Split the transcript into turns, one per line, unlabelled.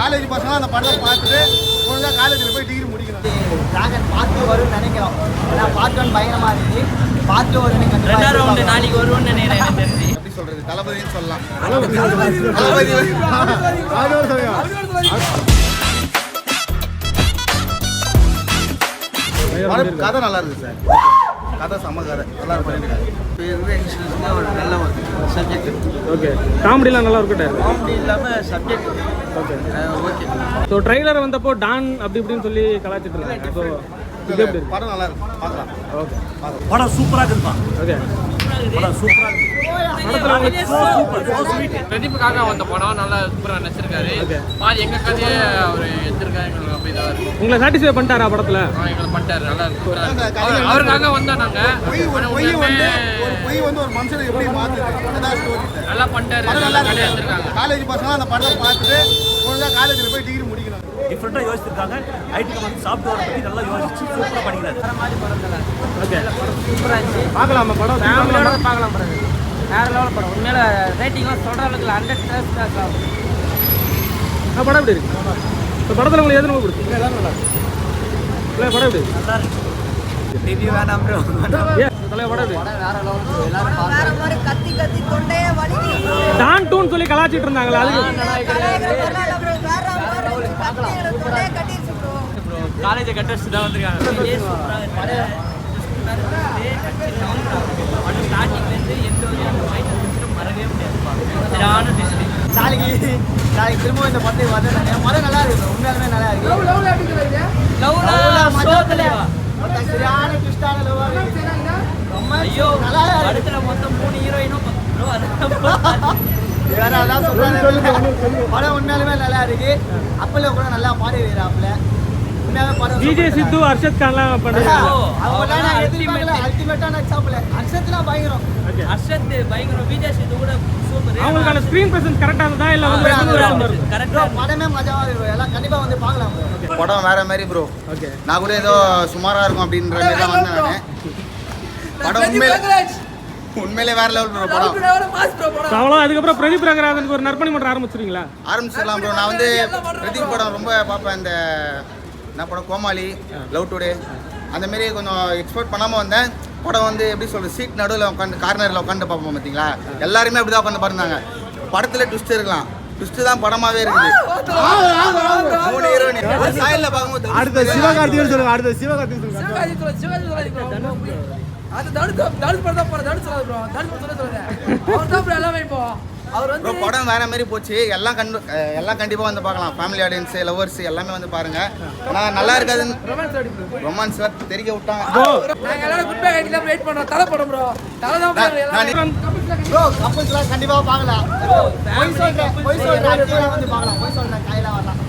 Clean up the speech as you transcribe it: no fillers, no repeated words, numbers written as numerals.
College பசங்க அந்த படத்தை பார்த்துட்டு ஒழுங்காக காலேஜில் போய் டிகிரி முடிக்கணும்.
டிராகன் பார்த்து வரும்னு நினைக்கிறோம். ஏன்னா பார்ட் 1 பயங்கரமாக இருந்துச்சு. பார்ட் 2 வரும்னு நாளைக்கு வரும்னு நினைக்கிறேன்.
எப்படி சொல்றது, தளபதினு சொல்லலாம். கதை நல்லா இருக்கு சார். கதை செம்ம கதை நல்லா பண்ணிருக்காரு. ஒரு நல்ல ஒரு சப்ஜெக்ட்.
ஓகே, காமெடிலாம் நல்லா இருக்கட்டும்.
காமெடி இல்லாமல் subject
okay okay. So trailer வந்தப்போ டான் அப்படி இப்படின்னு சொல்லி கலாச்சிட்டு இருக்காங்க. ஸோ இது எப்படி
படம் நல்லா இருக்கு, பார்க்கலாம்.
ஓகே,
படம் சூப்பராக இருக்குப்பா.
ஓகே,
படம் சூப்பராக இருக்கு.
பிரதீப்புக்காக வந்த படம் நல்லா சூப்பராக நடிச்சிருக்காரு. பாதி எங்க கதையை அவர் எடுத்திருக்காரு. எங்களுக்கு அப்படி தான் இருக்கு.
உங்களை சாட்டிஸ்ஃபை பண்ணிட்டாரா படத்தில்?
எங்களை பண்ணிட்டாரு, நல்லா இருக்கு. அவருக்காக வந்தா நாங்க
பொய் வந்து ஒரு மனுஷனை எப்படி மாத்துது
நல்லா பண்ணிட்டாரு. நல்லா கதை எடுத்திருக்காங்க.
காலேஜ் பசங்க அந்த படத்தை பார்த்துட்டு ஒழுங்காக காலேஜில் போய் டிகிரி முடிக்கணும்.
டிஃப்ரெண்டாக யோசிச்சிருக்காங்க. ஐடி கம்பெனி சாஃப்ட்வேர் பற்றி நல்லா யோசிச்சு சூப்பராக படிக்கிறாரு.
ஓகே,
சூப்பராக இருந்துச்சு.
பார்க்கலாமா படம்?
ஃபேமிலியோட பார்க்கலாம் படம். வேற லெவல் படம். உண்மையில ரேட்டிங்லாம் சொல்கிற அளவுக்கு 100+ ஆகும்.
படம் எப்படி இருக்கு? இப்போ படத்தில் உங்களுக்கு எது ரொம்ப பிடிக்கும்? எல்லாம் நல்லா இருக்கு. இல்லை, படம் எப்படி
நல்லா இருக்கு. ரிவ்யூ வேணாம் ப்ரோ.
தலைவர் படம் எப்படி?
வேற லெவல். எல்லாரும் வேற மாதிரி கத்தி கத்தி கொண்டே வலிக்கு
டான் டூன்னு சொல்லி கலாச்சிட்டு இருந்தாங்களா? அது
காலேஜை கட்ட வச்சு தான் வந்திருக்காங்க. ஸ்டார்டிங்லேருந்து எந்த ஒரு மறக்கவே முடியாது. நாளைக்கு திரும்ப இந்த படத்துக்கு வந்து படம் நல்லா இருக்கு. உண்மையாலுமே நல்லா இருக்கு. சரியான ட்விஸ்டான லவ் ரொம்ப ஐயோ நல்லா அடுத்த மொத்தம் 3 ஹீரோயினும் வேற அதான் சொல்றாங்க. படம் உண்மையாலுமே நல்லா இருக்கு. அப்பல கூட நல்லா பாடி வைக்கிறாப்ல. உண்மையாவே படம்
விஜய் சித்து, அர்ஷத் கான்லாம் பண்றாங்க.
அவங்கலாம் நான்
எதிர்பார்க்கல. அல்டிமேட்டான எக்ஸாம்பிள். அர்ஷத்லாம் பயங்கரம்.
அர்ஷத் பயங்கரம். விஜய் சித்து கூட சூப்பர்.
அவங்களுக்கான ஸ்கிரீன் பிரசன்ஸ் கரெக்டா இருந்தா இல்ல வந்து
கரெக்டா
படமே மஜாவா இருக்கும். எல்லாம் கண்டிப்பா வந்து பார்க்கலாம்.
படம் வேற மாதிரி ப்ரோ.
ஓகே,
நான் கூட ஏதோ சுமாரா இருக்கும் அப்படின்ற மாதிரி தான் வந்தேன் நானு. படம் உண்மையிலே வேற லெவல் ப்ரோ. படம்
அவ்வளோ. அதுக்கப்புறம் பிரதீப் ரங்கராஜனுக்கு ஒரு நற்பணி மன்றம் ஆரம்பிச்சிருக்கீங்களா?
ஆரம்பிச்சிடலாம் ப்ரோ. நான் வந்து பிரதீப் படம் ரொம்ப பார்ப்பேன். இந்த என்ன படம், கோமாளி, லவ் டுடே, அந்த மாரி கொஞ்சம் எக்ஸ்போர்ட் பண்ணாமல் வந்தேன். படம் வந்து எப்படி சொல்கிறது, சீட் நடுவில் உட்காந்து கார்னரில் உட்காந்து பார்ப்போம் பார்த்தீங்களா. எல்லாருமே அப்படி தான் உட்காந்து பாருந்தாங்க. படத்தில் ட்விஸ்ட் இருக்கலாம். ட்விஸ்ட் தான் படமாகவே இருக்குது. 3 ஹீரோயின் சாயலில் பார்க்கும்போது
அடுத்த சிவகார்த்திகேயன் சொல்லுங்க. அடுத்த சிவகார்த்திகேயன்
ப்ரோ. படம் வேற மாதிரி போச்சு. எல்லாம் கண்டிப்பாக வந்து பார்க்கலாம். ஃபேமிலி ஆடியன்ஸ், லவர்ஸ் எல்லாமே வந்து பாருங்க. ஆனால் நல்லா இருக்காதுன்னு ரொமான்ஸ் தெரிவிக்க விட்டாங்க.
ப்ரோ கப்பல்ஸ்லாம் கண்டிப்பா பார்க்கலாம். போய் சொல்றேன் வந்து பார்க்கலாம். போய் சொல்றேன் கையில வரலாம்.